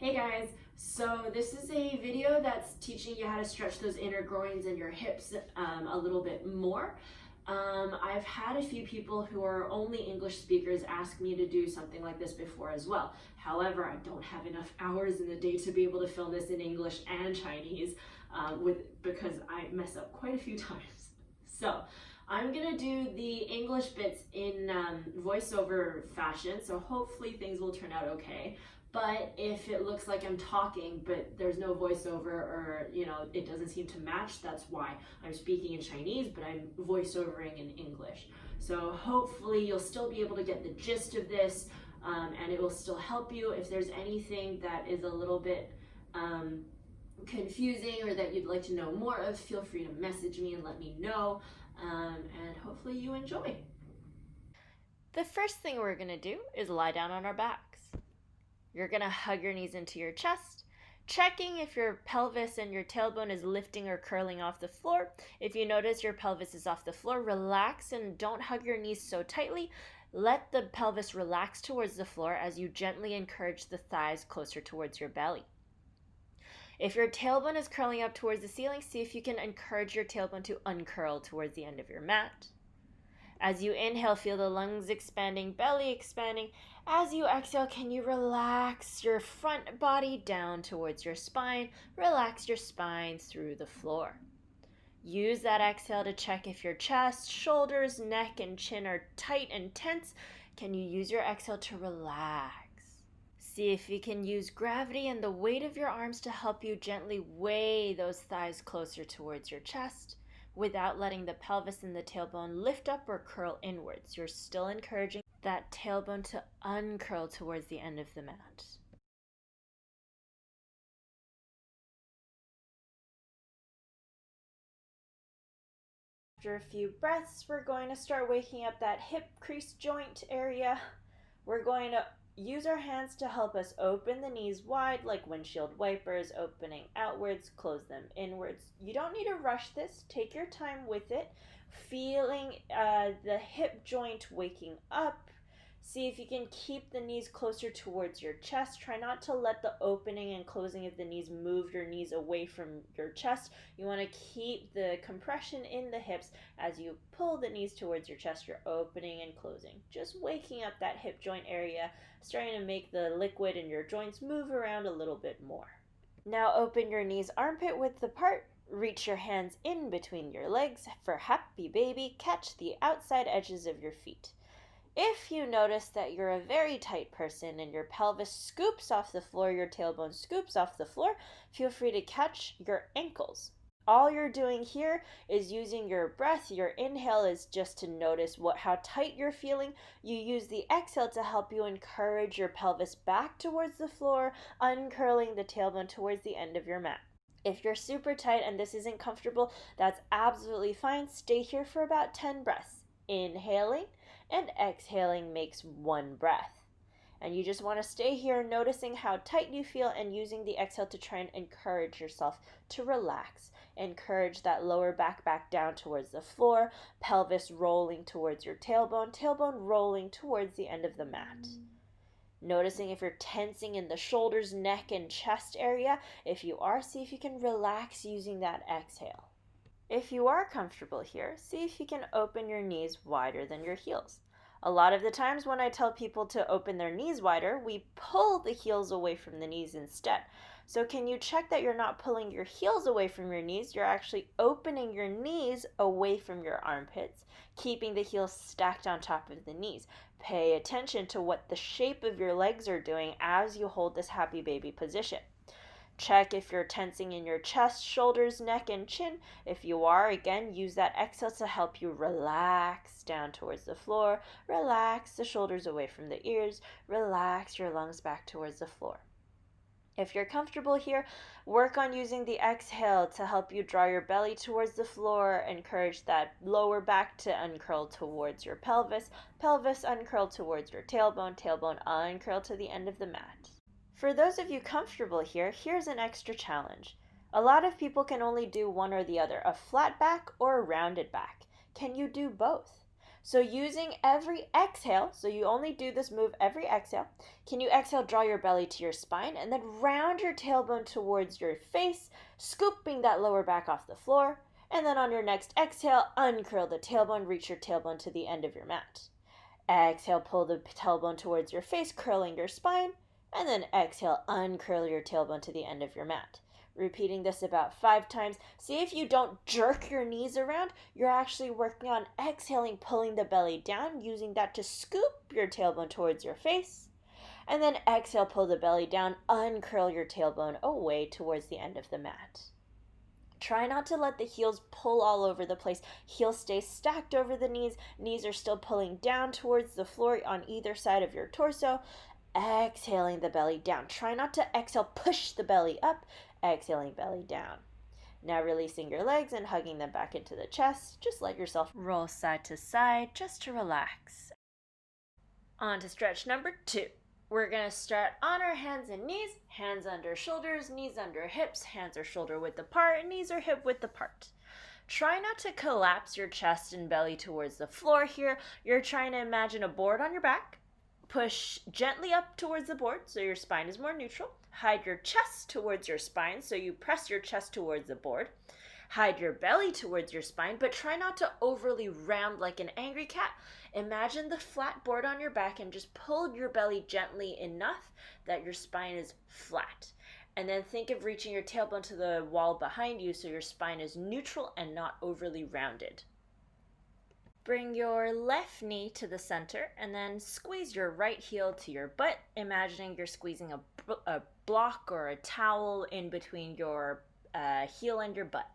Hey guys, so this is a video that's teaching you how to stretch those inner groins and your hips a little bit more. I've had a few people who are only English speakers ask me to do something like this before as well. However, I don't have enough hours in the day to be able to film this in English and Chinese because I mess up quite a few times. So I'm gonna do the English bits in voiceover fashion, so hopefully things will turn out okay. But if it looks like I'm talking but there's no voiceover, or it doesn't seem to match, that's why I'm speaking in Chinese but I'm voiceovering in English. So hopefully you'll still be able to get the gist of this, and it will still help you. If there's anything that is a little bit confusing or that you'd like to know more of, feel free to message me and let me know, and hopefully you enjoy. The first thing we're going to do is lie down on our backs. You're going to hug your knees into your chest, checking if your pelvis and your tailbone is lifting or curling off the floor. If you notice your pelvis is off the floor, relax and don't hug your knees so tightly. Let the pelvis relax towards the floor as you gently encourage the thighs closer towards your belly. If your tailbone is curling up towards the ceiling, see if you can encourage your tailbone to uncurl towards the end of your mat. As you inhale, feel the lungs expanding, belly expanding. As you exhale, can you relax your front body down towards your spine? Relax your spine through the floor. Use that exhale to check if your chest, shoulders, neck, and chin are tight and tense. Can you use your exhale to relax? See if you can use gravity and the weight of your arms to help you gently weigh those thighs closer towards your chest, without letting the pelvis and the tailbone lift up or curl inwards. You're still encouraging that tailbone to uncurl towards the end of the mat. After a few breaths, we're going to start waking up that hip crease joint area. We're going to use our hands to help us open the knees wide, like windshield wipers, opening outwards, close them inwards. You don't need to rush this. Take your time with it. Feeling the hip joint waking up. See if you can keep the knees closer towards your chest. Try not to let the opening and closing of the knees move your knees away from your chest. You want to keep the compression in the hips. As you pull the knees towards your chest, you're opening and closing. Just waking up that hip joint area, starting to make the liquid in your joints move around a little bit more. Now open your knees armpit width apart. Reach your hands in between your legs for happy baby. Catch the outside edges of your feet. If you notice that you're a very tight person and your pelvis scoops off the floor, your tailbone scoops off the floor, feel free to catch your ankles. All you're doing here is using your breath. Your inhale is just to notice how tight you're feeling. You use the exhale to help you encourage your pelvis back towards the floor, uncurling the tailbone towards the end of your mat. If you're super tight and this isn't comfortable, that's absolutely fine. Stay here for about 10 breaths. Inhaling and exhaling makes one breath. And you just want to stay here noticing how tight you feel and using the exhale to try and encourage yourself to relax. Encourage that lower back down towards the floor, pelvis rolling towards your tailbone, tailbone rolling towards the end of the mat. Noticing if you're tensing in the shoulders, neck, and chest area. If you are, see if you can relax using that exhale. If you are comfortable here, see if you can open your knees wider than your heels. A lot of the times when I tell people to open their knees wider, we pull the heels away from the knees instead. So can you check that you're not pulling your heels away from your knees? You're actually opening your knees away from your armpits, keeping the heels stacked on top of the knees. Pay attention to what the shape of your legs are doing as you hold this happy baby position. Check if you're tensing in your chest, shoulders, neck, and chin. If you are, again, use that exhale to help you relax down towards the floor. Relax the shoulders away from the ears. Relax your lungs back towards the floor. If you're comfortable here, work on using the exhale to help you draw your belly towards the floor. Encourage that lower back to uncurl towards your pelvis. Pelvis uncurl towards your tailbone. Tailbone uncurl to the end of the mat. For those of you comfortable here, here's an extra challenge. A lot of people can only do one or the other, a flat back or a rounded back. Can you do both? So using every exhale, so you only do this move every exhale, can you exhale, draw your belly to your spine, and then round your tailbone towards your face, scooping that lower back off the floor, and then on your next exhale, uncurl the tailbone, reach your tailbone to the end of your mat. Exhale, pull the tailbone towards your face, curling your spine, and then exhale, uncurl your tailbone to the end of your mat. Repeating this about 5 times. See if you don't jerk your knees around, you're actually working on exhaling, pulling the belly down, using that to scoop your tailbone towards your face. And then exhale, pull the belly down, uncurl your tailbone away towards the end of the mat. Try not to let the heels pull all over the place. Heels stay stacked over the knees. Knees are still pulling down towards the floor on either side of your torso. Exhaling the belly down. Try not to exhale, push the belly up. Exhaling, belly down. Now releasing your legs and hugging them back into the chest. Just let yourself roll side to side just to relax. On to stretch number 2. We're going to start on our hands and knees. Hands under shoulders, knees under hips. Hands are shoulder width apart, knees are hip width apart. Try not to collapse your chest and belly towards the floor here. You're trying to imagine a board on your back. Push gently up towards the board so your spine is more neutral. Hide your chest towards your spine so you press your chest towards the board. Hide your belly towards your spine, but try not to overly round like an angry cat. Imagine the flat board on your back and just pull your belly gently enough that your spine is flat. And then think of reaching your tailbone to the wall behind you so your spine is neutral and not overly rounded. Bring your left knee to the center and then squeeze your right heel to your butt, imagining you're squeezing a block or a towel in between your heel and your butt.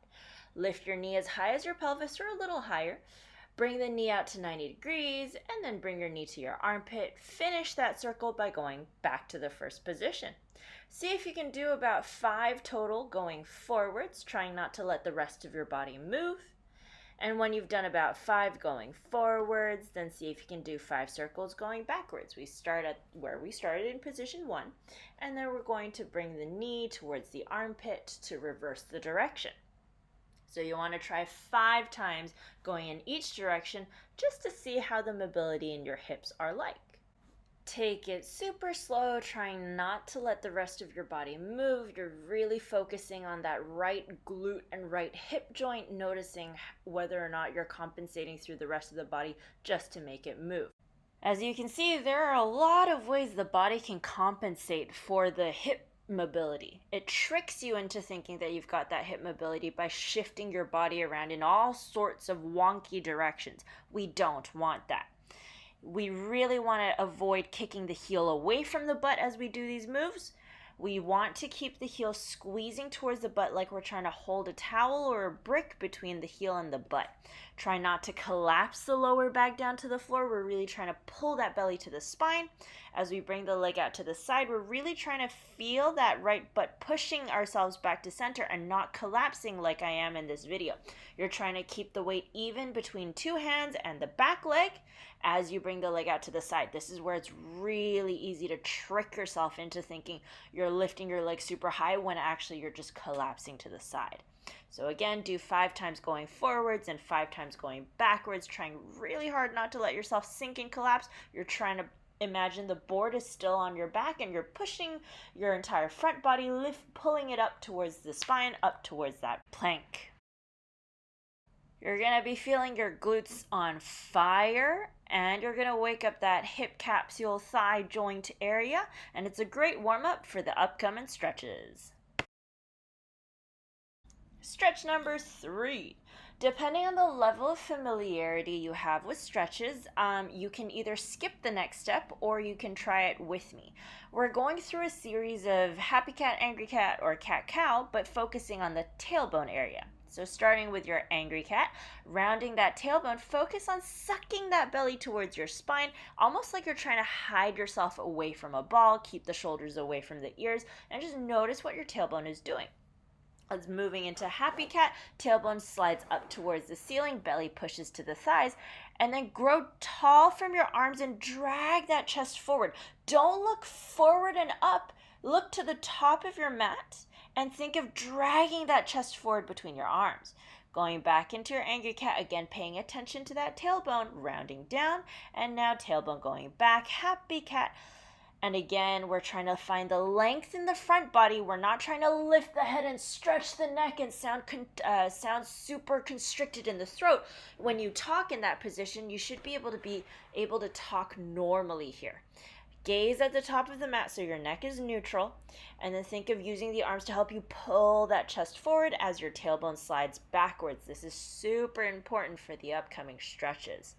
Lift your knee as high as your pelvis or a little higher. Bring the knee out to 90 degrees and then bring your knee to your armpit. Finish that circle by going back to the first position. See if you can do about 5 total going forwards, trying not to let the rest of your body move. And when you've done about 5 going forwards, then see if you can do 5 circles going backwards. We start at where we started in position 1, and then we're going to bring the knee towards the armpit to reverse the direction. So you want to try 5 times going in each direction just to see how the mobility in your hips are like. Take it super slow, trying not to let the rest of your body move. You're really focusing on that right glute and right hip joint, noticing whether or not you're compensating through the rest of the body just to make it move. As you can see, there are a lot of ways the body can compensate for the hip mobility. It tricks you into thinking that you've got that hip mobility by shifting your body around in all sorts of wonky directions. We don't want that. We really want to avoid kicking the heel away from the butt as we do these moves. We want to keep the heel squeezing towards the butt like we're trying to hold a towel or a brick between the heel and the butt. Try not to collapse the lower back down to the floor. We're really trying to pull that belly to the spine. As we bring the leg out to the side, we're really trying to feel that right butt pushing ourselves back to center and not collapsing like I am in this video. You're trying to keep the weight even between 2 hands and the back leg as you bring the leg out to the side. This is where it's really easy to trick yourself into thinking you're lifting your leg super high when actually you're just collapsing to the side. So again, do 5 times going forwards and 5 times going backwards, trying really hard not to let yourself sink and collapse. You're trying to imagine the board is still on your back and you're pushing your entire front body, pulling it up towards the spine, up towards that plank. You're going to be feeling your glutes on fire, and you're going to wake up that hip capsule thigh joint area, and it's a great warm-up for the upcoming stretches. Stretch number 3. Depending on the level of familiarity you have with stretches, you can either skip the next step or you can try it with me. We're going through a series of happy cat, angry cat, or cat-cow, but focusing on the tailbone area. So starting with your angry cat, rounding that tailbone, focus on sucking that belly towards your spine, almost like you're trying to hide yourself away from a ball, keep the shoulders away from the ears, and just notice what your tailbone is doing. As moving into happy cat, tailbone slides up towards the ceiling, belly pushes to the thighs, and then grow tall from your arms and drag that chest forward. Don't look forward and up, look to the top of your mat and think of dragging that chest forward between your arms. Going back into your angry cat, again paying attention to that tailbone, rounding down, and now tailbone going back, happy cat. And again, we're trying to find the length in the front body. We're not trying to lift the head and stretch the neck and sound super constricted in the throat. When you talk in that position, you should be able to talk normally here. Gaze at the top of the mat so your neck is neutral, and then think of using the arms to help you pull that chest forward as your tailbone slides backwards. This is super important for the upcoming stretches.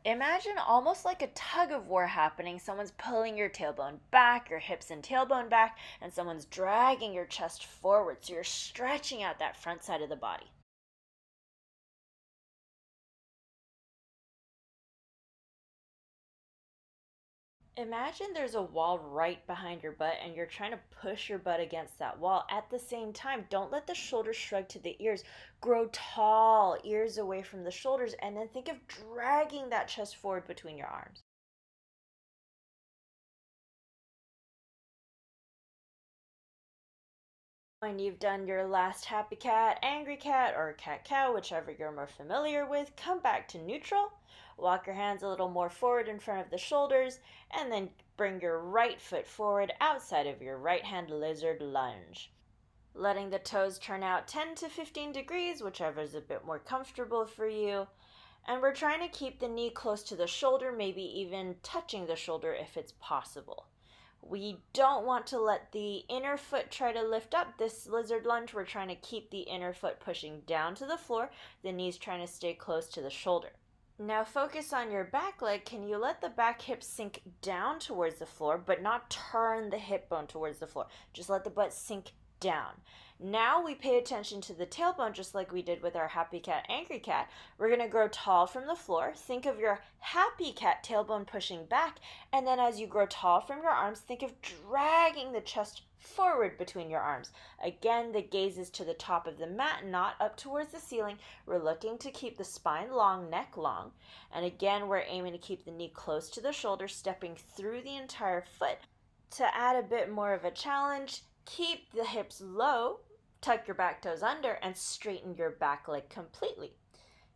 Imagine almost like a tug of war happening. Someone's pulling your tailbone back, your hips and tailbone back, and someone's dragging your chest forward. So you're stretching out that front side of the body. Imagine there's a wall right behind your butt and you're trying to push your butt against that wall. At the same time, don't let the shoulders shrug to the ears. Grow tall, ears away from the shoulders, and then think of dragging that chest forward between your arms. When you've done your last happy cat, angry cat, or cat cow, whichever you're more familiar with, come back to neutral. Walk your hands a little more forward in front of the shoulders, and then bring your right foot forward outside of your right hand lizard lunge. Letting the toes turn out 10 to 15 degrees, whichever is a bit more comfortable for you. And we're trying to keep the knee close to the shoulder, maybe even touching the shoulder if it's possible. We don't want to let the inner foot try to lift up. This lizard lunge, we're trying to keep the inner foot pushing down to the floor, the knees trying to stay close to the shoulder. Now focus on your back leg. Can you let the back hip sink down towards the floor, but not turn the hip bone towards the floor? Just let the butt sink down. Now we pay attention to the tailbone just like we did with our happy cat, angry cat. We're going to grow tall from the floor. Think of your happy cat tailbone pushing back, and then as you grow tall from your arms, think of dragging the chest forward between your arms. Again, the gaze is to the top of the mat, not up towards the ceiling. We're looking to keep the spine long, neck long. And again, we're aiming to keep the knee close to the shoulder, stepping through the entire foot. To add a bit more of a challenge, keep the hips low, tuck your back toes under, and straighten your back leg completely.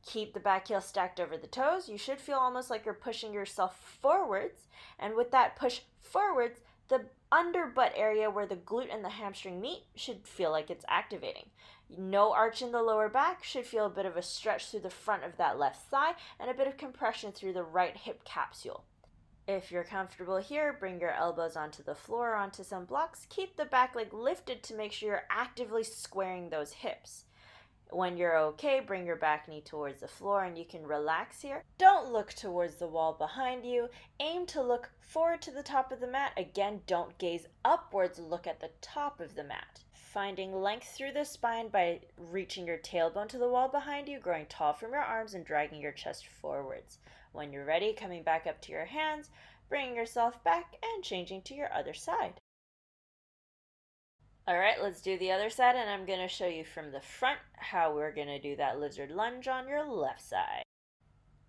Keep the back heel stacked over the toes. You should feel almost like you're pushing yourself forwards. And with that push forwards, the under butt area where the glute and the hamstring meet should feel like it's activating. No arch in the lower back, should feel a bit of a stretch through the front of that left thigh and a bit of compression through the right hip capsule. If you're comfortable here, bring your elbows onto the floor or onto some blocks. Keep the back leg lifted to make sure you're actively squaring those hips. When you're okay, bring your back knee towards the floor and you can relax here. Don't look towards the wall behind you. Aim to look forward to the top of the mat. Again, don't gaze upwards, look at the top of the mat. Finding length through the spine by reaching your tailbone to the wall behind you, growing tall from your arms and dragging your chest forwards. When you're ready, coming back up to your hands, bringing yourself back and changing to your other side. All right, let's do the other side, and I'm going to show you from the front how we're going to do that lizard lunge on your left side.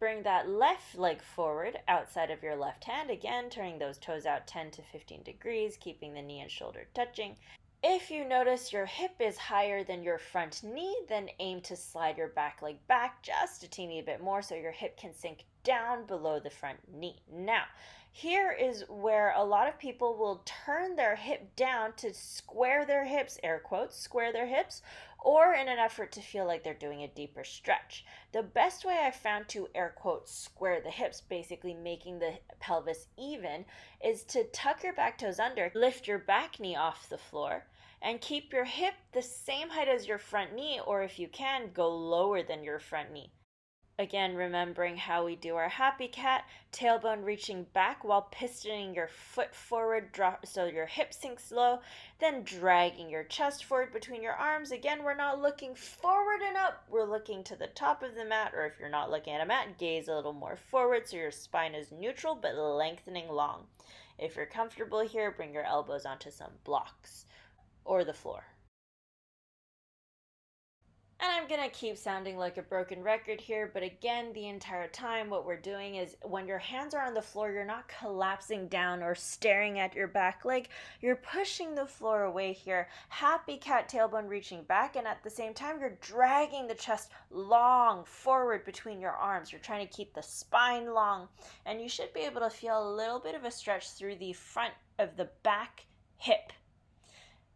Bring that left leg forward outside of your left hand, again turning those toes out 10 to 15 degrees, keeping the knee and shoulder touching. If you notice your hip is higher than your front knee, then aim to slide your back leg back just a teeny bit more so your hip can sink down below the front knee. Now, here is where a lot of people will turn their hip down to square their hips, air quotes, square their hips, or in an effort to feel like they're doing a deeper stretch. The best way I found to, air quotes, square the hips, basically making the pelvis even, is to tuck your back toes under, lift your back knee off the floor, and keep your hip the same height as your front knee, or if you can, go lower than your front knee. Again, remembering how we do our happy cat, tailbone reaching back while pistoning your foot forward so your hip sinks low, then dragging your chest forward between your arms. Again, we're not looking forward and up, we're looking to the top of the mat, or if you're not looking at a mat, gaze a little more forward so your spine is neutral but lengthening long. If you're comfortable here, bring your elbows onto some blocks or the floor. And I'm gonna keep sounding like a broken record here, but again, the entire time what we're doing is when your hands are on the floor, you're not collapsing down or staring at your back leg. You're pushing the floor away here, happy cat tailbone reaching back, and at the same time, you're dragging the chest long forward between your arms. You're trying to keep the spine long, and you should be able to feel a little bit of a stretch through the front of the back hip.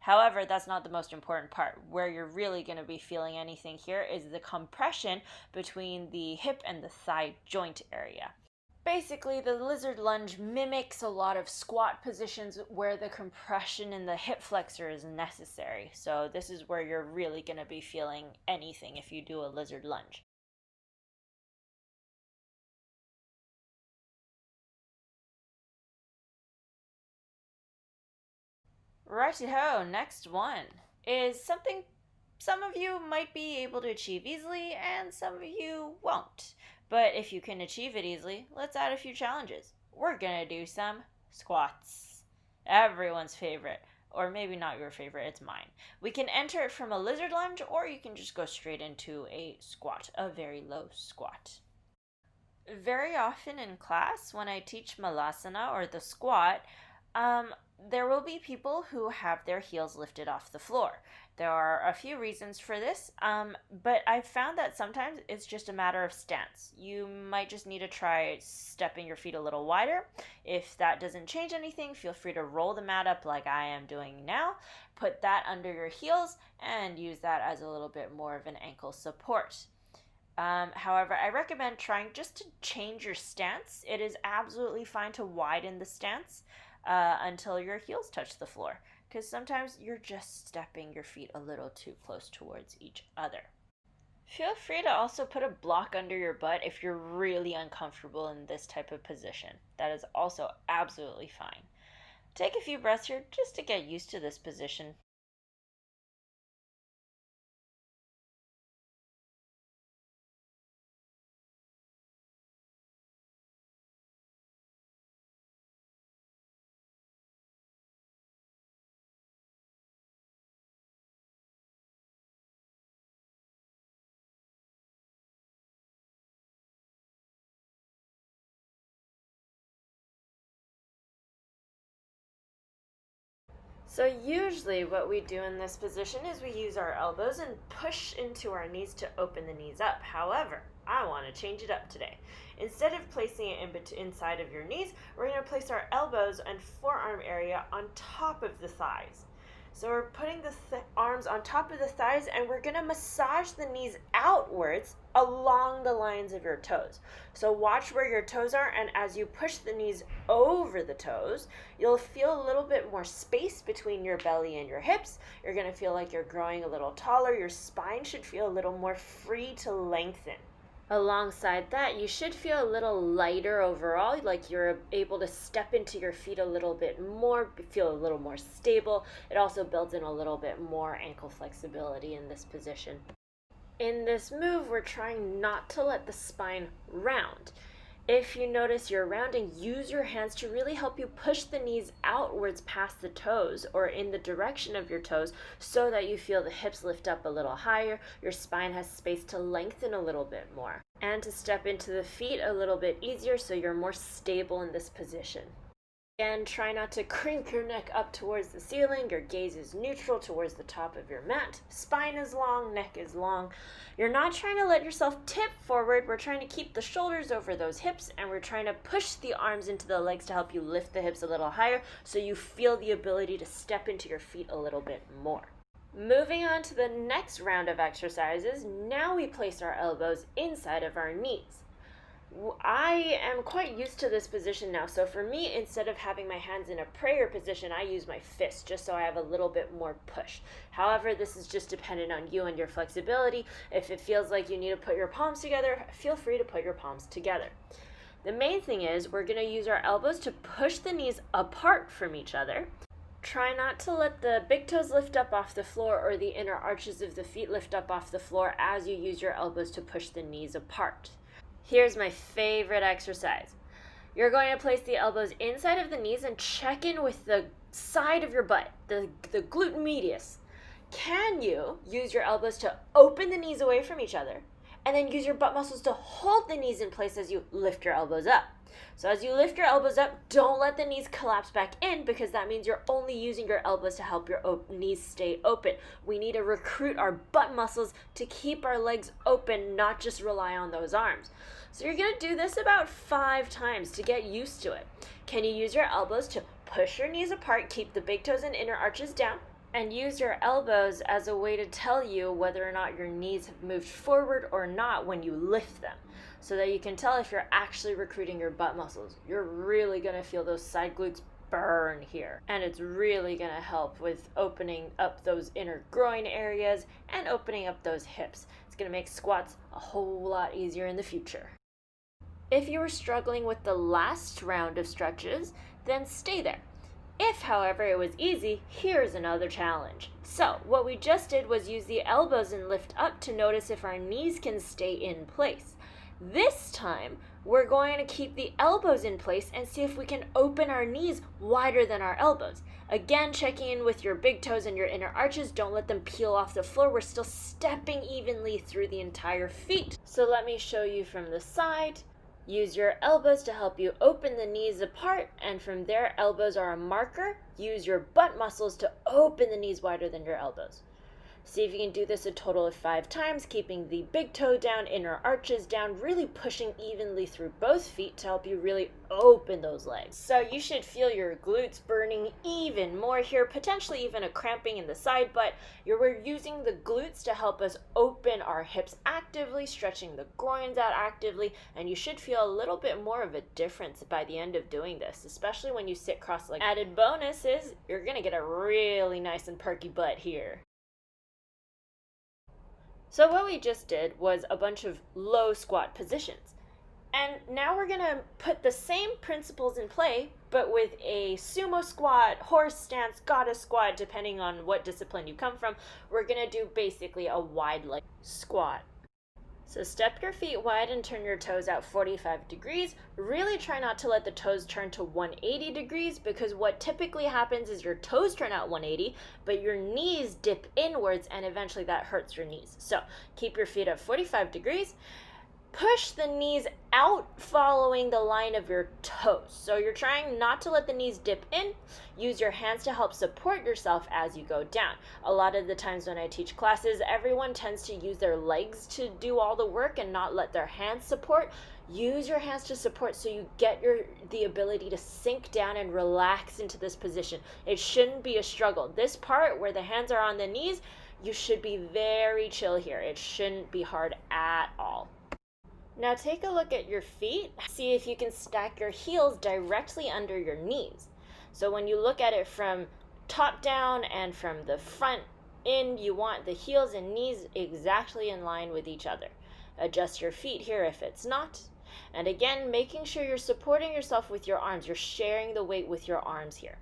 However, that's not the most important part. Where you're really going to be feeling anything here is the compression between the hip and the thigh joint area. Basically, the lizard lunge mimics a lot of squat positions where the compression in the hip flexor is necessary. So this is where you're really going to be feeling anything if you do a lizard lunge. Righty-ho, next one is something some of you might be able to achieve easily and some of you won't. But if you can achieve it easily, let's add a few challenges. We're gonna do some squats. Everyone's favorite, or maybe not your favorite, it's mine. We can enter it from a lizard lunge, or you can just go straight into a squat, a very low squat. Very often in class, when I teach malasana or the squat, there will be people who have their heels lifted off the floor. There are a few reasons for this, but I've found that sometimes it's just a matter of stance. You might just need to try stepping your feet a little wider. If that doesn't change anything, feel free to roll the mat up like I am doing now. Put that under your heels and use that as a little bit more of an ankle support. However, I recommend trying just to change your stance. It is absolutely fine to widen the stance until your heels touch the floor, because sometimes you're just stepping your feet a little too close towards each other. Feel free to also put a block under your butt if you're really uncomfortable in this type of position. That is also absolutely fine. Take a few breaths here just to get used to this position. So usually what we do in this position is we use our elbows and push into our knees to open the knees up. However, I want to change it up today. Instead of placing it inside of your knees, we're going to place our elbows and forearm area on top of the thighs. So we're putting the arms on top of the thighs and we're going to massage the knees outwards along the lines of your toes. So watch where your toes are, and as you push the knees over the toes, you'll feel a little bit more space between your belly and your hips. You're going to feel like you're growing a little taller. Your spine should feel a little more free to lengthen. Alongside that, you should feel a little lighter overall, like you're able to step into your feet a little bit more, feel a little more stable. It also builds in a little bit more ankle flexibility in this position. In this move, we're trying not to let the spine round. If you notice you're rounding, use your hands to really help you push the knees outwards past the toes or in the direction of your toes so that you feel the hips lift up a little higher, your spine has space to lengthen a little bit more, and to step into the feet a little bit easier so you're more stable in this position. Again, try not to crank your neck up towards the ceiling. Your gaze is neutral towards the top of your mat. Spine is long, neck is long. You're not trying to let yourself tip forward. We're trying to keep the shoulders over those hips, and we're trying to push the arms into the legs to help you lift the hips a little higher so you feel the ability to step into your feet a little bit more. Moving on to the next round of exercises, now we place our elbows inside of our knees. I am quite used to this position now, so for me, instead of having my hands in a prayer position, I use my fist just so I have a little bit more push. However, this is just dependent on you and your flexibility. If it feels like you need to put your palms together, feel free to put your palms together. The main thing is we're going to use our elbows to push the knees apart from each other. Try not to let the big toes lift up off the floor or the inner arches of the feet lift up off the floor as you use your elbows to push the knees apart. Here's my favorite exercise. You're going to place the elbows inside of the knees and check in with the side of your butt, the glute medius. Can you use your elbows to open the knees away from each other and then use your butt muscles to hold the knees in place as you lift your elbows up? So as you lift your elbows up, don't let the knees collapse back in, because that means you're only using your elbows to help your knees stay open. We need to recruit our butt muscles to keep our legs open, not just rely on those arms. So you're going to do this about 5 times to get used to it. Can you use your elbows to push your knees apart, keep the big toes and inner arches down, and use your elbows as a way to tell you whether or not your knees have moved forward or not when you lift them, so that you can tell if you're actually recruiting your butt muscles. You're really going to feel those side glutes burn here, and it's really going to help with opening up those inner groin areas and opening up those hips. It's going to make squats a whole lot easier in the future. If you were struggling with the last round of stretches, then stay there. If, however, it was easy, here's another challenge. So, what we just did was use the elbows and lift up to notice if our knees can stay in place. This time, we're going to keep the elbows in place and see if we can open our knees wider than our elbows. Again, checking in with your big toes and your inner arches. Don't let them peel off the floor. We're still stepping evenly through the entire feet. So let me show you from the side. Use your elbows to help you open the knees apart, and from there, elbows are a marker. Use your butt muscles to open the knees wider than your elbows. See if you can do this a total of 5 times, keeping the big toe down, inner arches down, really pushing evenly through both feet to help you really open those legs. So you should feel your glutes burning even more here, potentially even a cramping in the side, but we're using the glutes to help us open our hips actively, stretching the groins out actively, and you should feel a little bit more of a difference by the end of doing this, especially when you sit cross-legged. Added bonus is you're going to get a really nice and perky butt here. So what we just did was a bunch of low squat positions. And now we're going to put the same principles in play, but with a sumo squat, horse stance, goddess squat, depending on what discipline you come from. We're going to do basically a wide leg squat. So step your feet wide and turn your toes out 45 degrees. Really try not to let the toes turn to 180 degrees, because what typically happens is your toes turn out 180, but your knees dip inwards and eventually that hurts your knees. So keep your feet at 45 degrees. Push the knees out following the line of your toes. So you're trying not to let the knees dip in. Use your hands to help support yourself as you go down. A lot of the times when I teach classes, everyone tends to use their legs to do all the work and not let their hands support. Use your hands to support so you get the ability to sink down and relax into this position. It shouldn't be a struggle. This part where the hands are on the knees, you should be very chill here. It shouldn't be hard at all. Now take a look at your feet. See if you can stack your heels directly under your knees. So when you look at it from top down and from the front in, you want the heels and knees exactly in line with each other. Adjust your feet here if it's not. And again, making sure you're supporting yourself with your arms. You're sharing the weight with your arms here.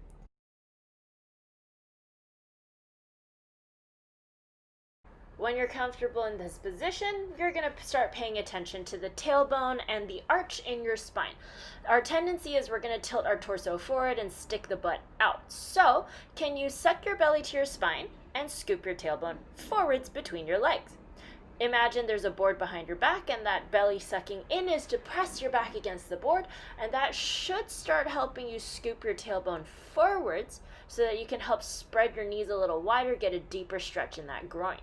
When you're comfortable in this position, you're going to start paying attention to the tailbone and the arch in your spine. Our tendency is we're going to tilt our torso forward and stick the butt out. So, can you suck your belly to your spine and scoop your tailbone forwards between your legs? Imagine there's a board behind your back, and that belly sucking in is to press your back against the board, and that should start helping you scoop your tailbone forwards so that you can help spread your knees a little wider, get a deeper stretch in that groin.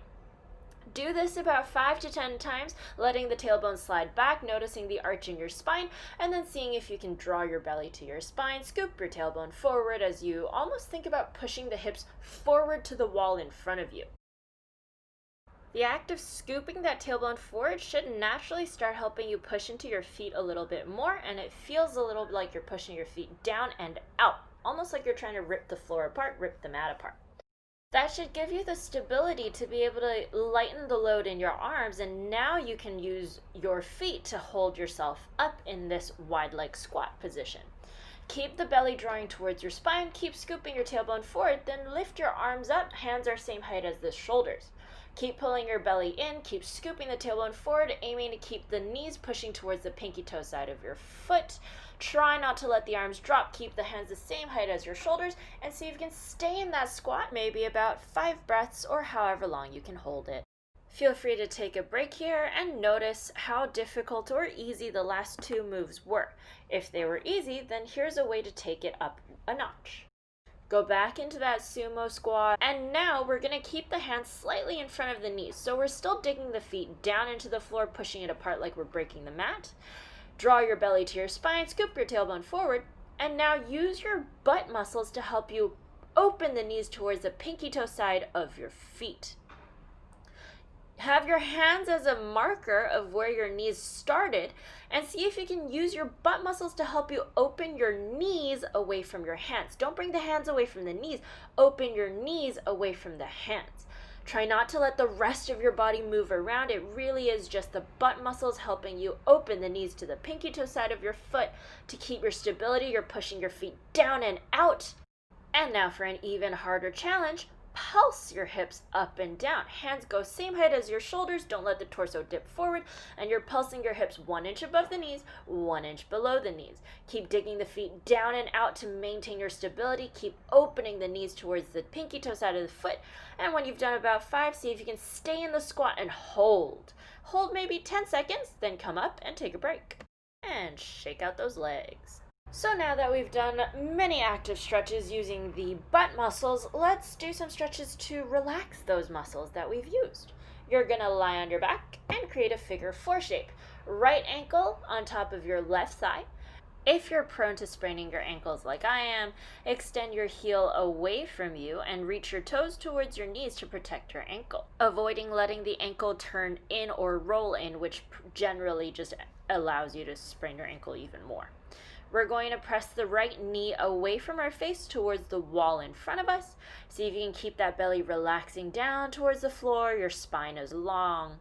Do this about 5 to 10 times, letting the tailbone slide back, noticing the arch in your spine, and then seeing if you can draw your belly to your spine, scoop your tailbone forward as you almost think about pushing the hips forward to the wall in front of you. The act of scooping that tailbone forward should naturally start helping you push into your feet a little bit more, and it feels a little like you're pushing your feet down and out, almost like you're trying to rip the floor apart, rip the mat apart. That should give you the stability to be able to lighten the load in your arms, and now you can use your feet to hold yourself up in this wide leg squat position. Keep the belly drawing towards your spine, keep scooping your tailbone forward, then lift your arms up, hands are same height as the shoulders. Keep pulling your belly in, keep scooping the tailbone forward, aiming to keep the knees pushing towards the pinky toe side of your foot. Try not to let the arms drop. Keep the hands the same height as your shoulders and see if you can stay in that squat, maybe about 5 breaths or however long you can hold it. Feel free to take a break here and notice how difficult or easy the last 2 moves were. If they were easy, then here's a way to take it up a notch. Go back into that sumo squat, and now we're going to keep the hands slightly in front of the knees. So we're still digging the feet down into the floor, pushing it apart like we're breaking the mat. Draw your belly to your spine, scoop your tailbone forward, and now use your butt muscles to help you open the knees towards the pinky toe side of your feet. Have your hands as a marker of where your knees started and see if you can use your butt muscles to help you open your knees away from your hands. Don't bring the hands away from the knees. Open your knees away from the hands. Try not to let the rest of your body move around. It really is just the butt muscles helping you open the knees to the pinky toe side of your foot. To keep your stability, you're pushing your feet down and out. And now for an even harder challenge. Pulse your hips up and down. Hands go same height as your shoulders. Don't let the torso dip forward. And you're pulsing your hips 1 inch above the knees, 1 inch below the knees. Keep digging the feet down and out to maintain your stability. Keep opening the knees towards the pinky toe side of the foot. And when you've done about 5, see if you can stay in the squat and hold. Hold maybe 10 seconds, then come up and take a break. And shake out those legs. So now that we've done many active stretches using the butt muscles, let's do some stretches to relax those muscles that we've used. You're going to lie on your back and create a figure 4 shape. Right ankle on top of your left thigh. If you're prone to spraining your ankles like I am, extend your heel away from you and reach your toes towards your knees to protect your ankle, avoiding letting the ankle turn in or roll in, which generally just allows you to sprain your ankle even more. We're going to press the right knee away from our face towards the wall in front of us. See if you can keep that belly relaxing down towards the floor. Your spine is long.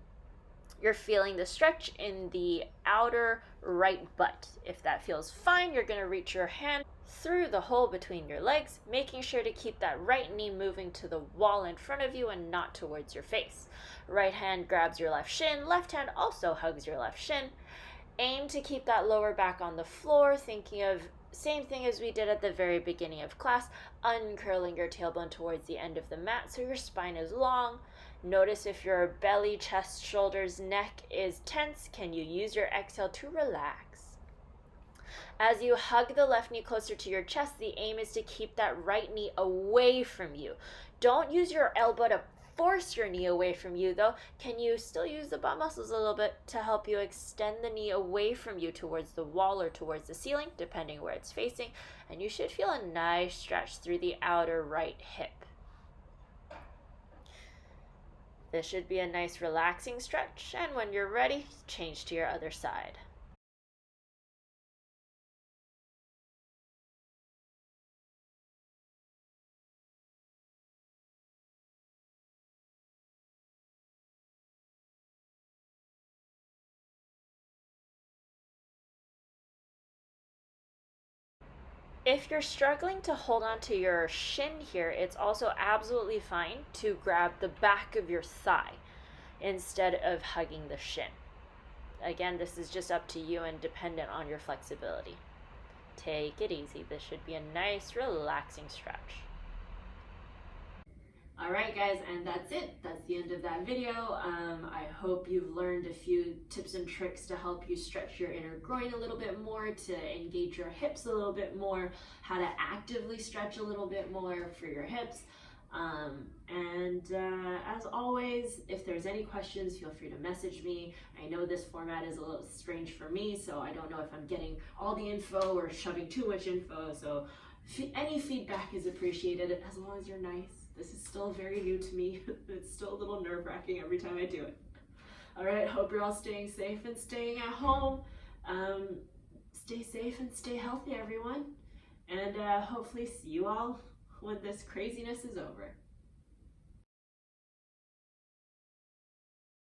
You're feeling the stretch in the outer right butt. If that feels fine, you're going to reach your hand through the hole between your legs, making sure to keep that right knee moving to the wall in front of you and not towards your face. Right hand grabs your left shin. Left hand also hugs your left shin. Aim to keep that lower back on the floor, thinking of same thing as we did at the very beginning of class, uncurling your tailbone towards the end of the mat so your spine is long. Notice if your belly, chest, shoulders, neck is tense, can you use your exhale to relax? As you hug the left knee closer to your chest, the aim is to keep that right knee away from you. Don't use your elbow to force your knee away from you though. Can you still use the butt muscles a little bit to help you extend the knee away from you towards the wall or towards the ceiling, depending where it's facing, and you should feel a nice stretch through the outer right hip. This should be a nice relaxing stretch, and when you're ready, change to your other side. If you're struggling to hold on to your shin here, it's also absolutely fine to grab the back of your thigh instead of hugging the shin. Again, this is just up to you and dependent on your flexibility. Take it easy. This should be a nice, relaxing stretch. Alright guys, and that's it. That's the end of that video. I hope you've learned a few tips and tricks to help you stretch your inner groin a little bit more, to engage your hips a little bit more, how to actively stretch a little bit more for your hips. As always, if there's any questions, feel free to message me. I know this format is a little strange for me, so I don't know if I'm getting all the info or shoving too much info, so any feedback is appreciated as long as you're nice. This is still very new to me. It's still a little nerve-wracking every time I do it. All right, hope you're all staying safe and staying at home. Stay safe and stay healthy, everyone. And hopefully see you all when this craziness is over.